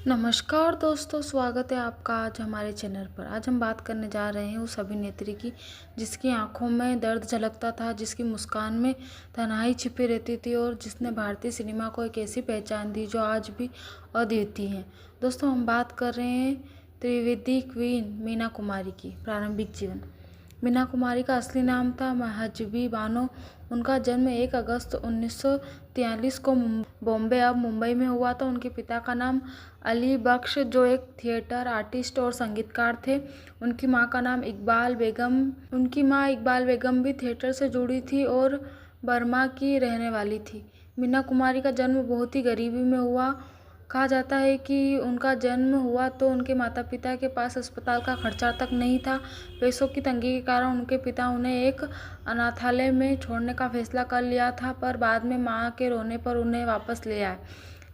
नमस्कार दोस्तों, स्वागत है आपका आज हमारे चैनल पर। आज हम बात करने जा रहे हैं उस अभिनेत्री की जिसकी आंखों में दर्द झलकता था, जिसकी मुस्कान में तन्हाई छिपी रहती थी और जिसने भारतीय सिनेमा को एक ऐसी पहचान दी जो आज भी अद्वितीय है। दोस्तों, हम बात कर रहे हैं त्रिवेदी क्वीन मीना कुमारी की प्रारंभिक जीवन। मीना कुमारी का असली नाम था महजबी बानो। उनका जन्म 1 अगस्त 1943 को बॉम्बे अब मुंबई में हुआ था। उनके पिता का नाम अली बख्श जो एक थिएटर आर्टिस्ट और संगीतकार थे। उनकी मां का नाम इकबाल बेगम। उनकी मां इकबाल बेगम भी थिएटर से जुड़ी थी और बर्मा की रहने वाली थी। मीना कुमारी का जन्म बहुत ही गरीबी में हुआ। कहा जाता है कि उनका जन्म हुआ तो उनके माता पिता के पास अस्पताल का खर्चा तक नहीं था। पैसों की तंगी के कारण उनके पिता उन्हें एक अनाथालय में छोड़ने का फैसला कर लिया था, पर बाद में मां के रोने पर उन्हें वापस ले आए।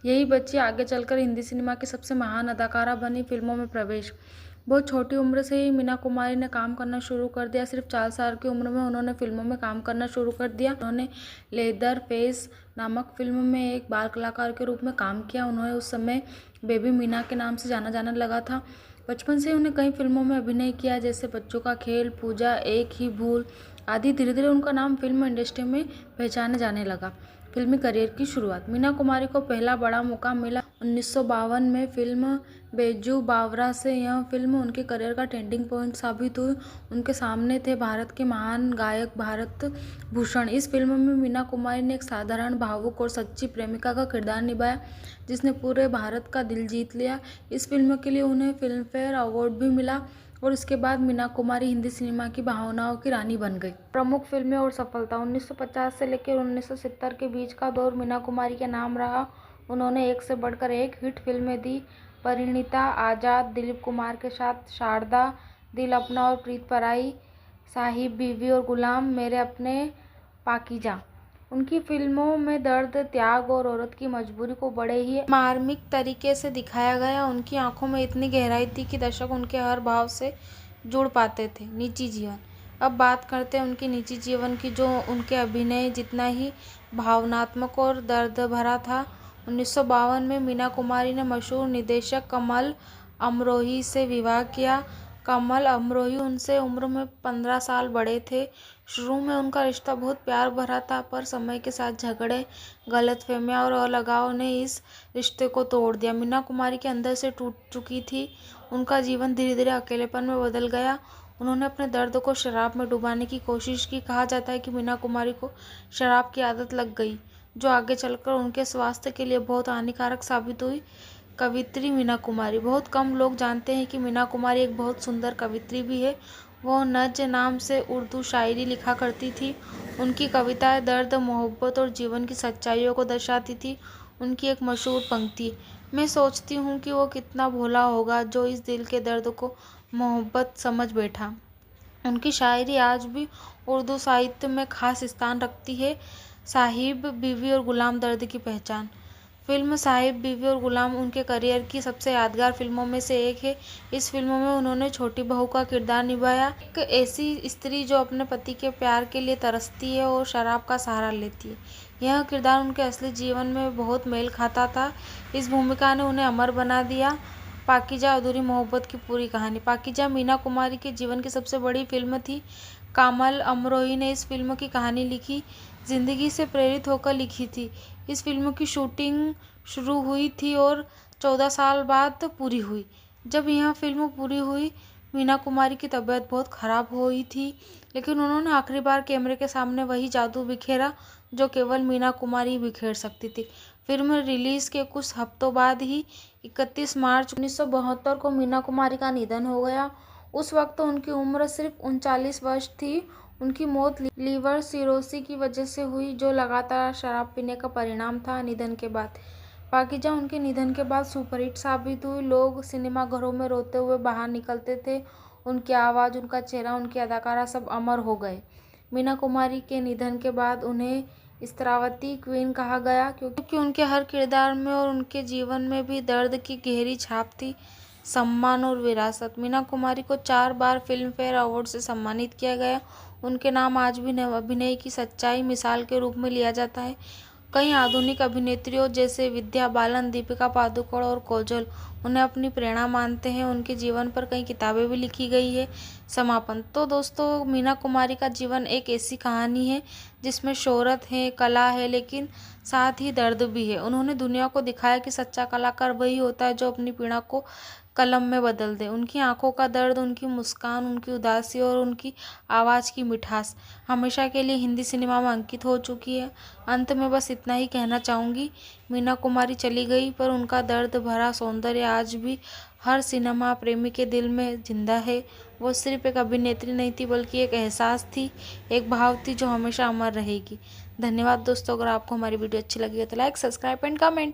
यही बच्ची आगे चलकर हिंदी सिनेमा की सबसे महान अदाकारा बनी। फिल्मों में प्रवेश बहुत छोटी उम्र से ही मीना कुमारी ने काम करना शुरू कर दिया। सिर्फ 4 साल की उम्र में उन्होंने फिल्मों में काम करना शुरू कर दिया। उन्होंने लेदर फेस नामक फिल्म में एक बाल कलाकार के रूप में काम किया। उन्हें उस समय बेबी मीना के नाम से जाना जाने लगा था। बचपन से उन्हें कई फिल्मों में अभिनय किया, जैसे बच्चों का खेल, पूजा, एक ही भूल आदि। धीरे धीरे उनका नाम फिल्म इंडस्ट्री में पहचाने जाने लगा। फिल्मी करियर की शुरुआत मीना कुमारी को पहला बड़ा मौका मिला 1952 में फिल्म बैजू बावरा से। यह फिल्म उनके करियर का टर्निंग पॉइंट साबित हुई। उनके सामने थे भारत के महान गायक भारत भूषण। इस फिल्म में मीना कुमारी ने एक साधारण, भावुक और सच्ची प्रेमिका का किरदार निभाया जिसने पूरे भारत का दिल जीत लिया। इस फिल्म के लिए उन्हें फिल्म फेयर अवार्ड भी मिला और इसके बाद मीना कुमारी हिंदी सिनेमा की भावनाओं की रानी बन गई। प्रमुख फिल्में और सफलता 1950 से लेकर 1970 के बीच का दौर मीना कुमारी के नाम रहा। उन्होंने एक से बढ़कर एक हिट फिल्में दी। परिणीता, आज़ाद, दिलीप कुमार के साथ शारदा, दिल अपना और प्रीत पराई, साहिब बीवी और गुलाम, मेरे अपने, पाकीजा। उनकी फिल्मों में दर्द, त्याग और औरत की मजबूरी को बड़े ही मार्मिक तरीके से दिखाया गया। उनकी आंखों में इतनी गहराई थी कि दर्शक उनके हर भाव से जुड़ पाते थे। निजी जीवन अब बात करते हैं उनके निजी जीवन की, जो उनके अभिनय जितना ही भावनात्मक और दर्द भरा था। 1952 में मीना कुमारी ने मशहूर निर्देशक कमल अमरोही से विवाह किया। कमल अमरोही उनसे उम्र में 15 साल बड़े थे। शुरू में उनका रिश्ता बहुत प्यार भरा था, पर समय के साथ झगड़े, गलतफहमियां और अलगाव ने इस रिश्ते को तोड़ दिया। मीना कुमारी के अंदर से टूट चुकी थी। उनका जीवन धीरे धीरे अकेलेपन में बदल गया। उन्होंने अपने दर्द को शराब में डुबाने की कोशिश की। कहा जाता है कि मीना कुमारी को शराब की आदत लग गई, जो आगे चलकर उनके स्वास्थ्य के लिए बहुत हानिकारक साबित हुई। कवित्री मीना कुमारी बहुत कम लोग जानते हैं कि मीना कुमारी एक बहुत सुंदर कवित्री भी है। वो नज नाम से उर्दू शायरी लिखा करती थी। उनकी कविताएं दर्द, मोहब्बत और जीवन की सच्चाइयों को दर्शाती थी। उनकी एक मशहूर पंक्ति, मैं सोचती हूँ कि वो कितना भोला होगा जो इस दिल के दर्द को मोहब्बत समझ बैठा। उनकी शायरी आज भी उर्दू साहित्य में खास स्थान रखती है। साहिब बीवी और गुलाम दर्द की पहचान। फिल्म साहिब बीवी और गुलाम उनके करियर की सबसे यादगार फिल्मों में से एक है। इस फिल्म में उन्होंने छोटी बहू का किरदार निभाया, एक ऐसी स्त्री जो अपने पति के प्यार के लिए तरसती है और शराब का सहारा लेती है। यह किरदार उनके असली जीवन में बहुत मेल खाता था। इस भूमिका ने उन्हें अमर बना दिया। पाकीजा, अधूरी मोहब्बत की पूरी कहानी। पाकीजा मीना कुमारी के जीवन की सबसे बड़ी फिल्म थी। कमल अमरोही ने इस फिल्म की कहानी लिखी, जिंदगी से प्रेरित होकर लिखी थी। इस फिल्म की शूटिंग शुरू हुई थी और 14 साल बाद पूरी हुई। जब यह फिल्म पूरी हुई, मीना कुमारी की तबीयत बहुत खराब हुई थी, लेकिन उन्होंने आखिरी बार कैमरे के सामने वही जादू बिखेरा जो केवल मीना कुमारी बिखेर सकती थी। फिल्म रिलीज के कुछ हफ्तों बाद ही 31 मार्च 1972 को मीना कुमारी का निधन हो गया। उस वक्त उनकी उम्र सिर्फ 39 वर्ष थी। उनकी मौत लीवर सिरोसिस की वजह से हुई, जो लगातार शराब पीने का परिणाम था। निधन के बाद पाकीजा उनके निधन के बाद सुपरहिट साबित हुई। लोग सिनेमा घरों में रोते हुए बाहर निकलते थे। उनकी आवाज़, उनका चेहरा, उनकी अदाकारा सब अमर हो गए। मीना कुमारी के निधन के बाद उन्हें इस्त्रावती क्वीन कहा गया, क्योंकि उनके हर किरदार में और उनके जीवन में भी दर्द की गहरी छाप थी। सम्मान और विरासत। मीना कुमारी को 4 बार फिल्म फेयर अवार्ड से सम्मानित किया गया। उनके नाम आज भी अभिनय की सच्चाई मिसाल के रूप में लिया जाता है। कई आधुनिक अभिनेत्रियों जैसे विद्या बालन, दीपिका पादुकोण और काजोल उन्हें अपनी प्रेरणा मानते हैं। उनके जीवन पर कई किताबें भी लिखी गई है। समापन तो दोस्तों, मीना कुमारी का जीवन एक ऐसी कहानी है जिसमें शोहरत है, कला है, लेकिन साथ ही दर्द भी है। उन्होंने दुनिया को दिखाया कि सच्चा कलाकार वही होता है जो अपनी पीड़ा को कलम में बदल दे। उनकी आंखों का दर्द, उनकी मुस्कान, उनकी उदासी और उनकी आवाज़ की मिठास हमेशा के लिए हिंदी सिनेमा में अंकित हो चुकी है। अंत में बस इतना ही कहना चाहूँगी, मीना कुमारी चली गई पर उनका दर्द भरा सौंदर्य आज भी हर सिनेमा प्रेमी के दिल में जिंदा है। वो सिर्फ एक अभिनेत्री नहीं थी, बल्कि एक एहसास थी, एक भाव थी जो हमेशा अमर रहेगी। धन्यवाद दोस्तों। अगर आपको हमारी वीडियो अच्छी लगी हो तो लाइक, सब्सक्राइब एंड कमेंट।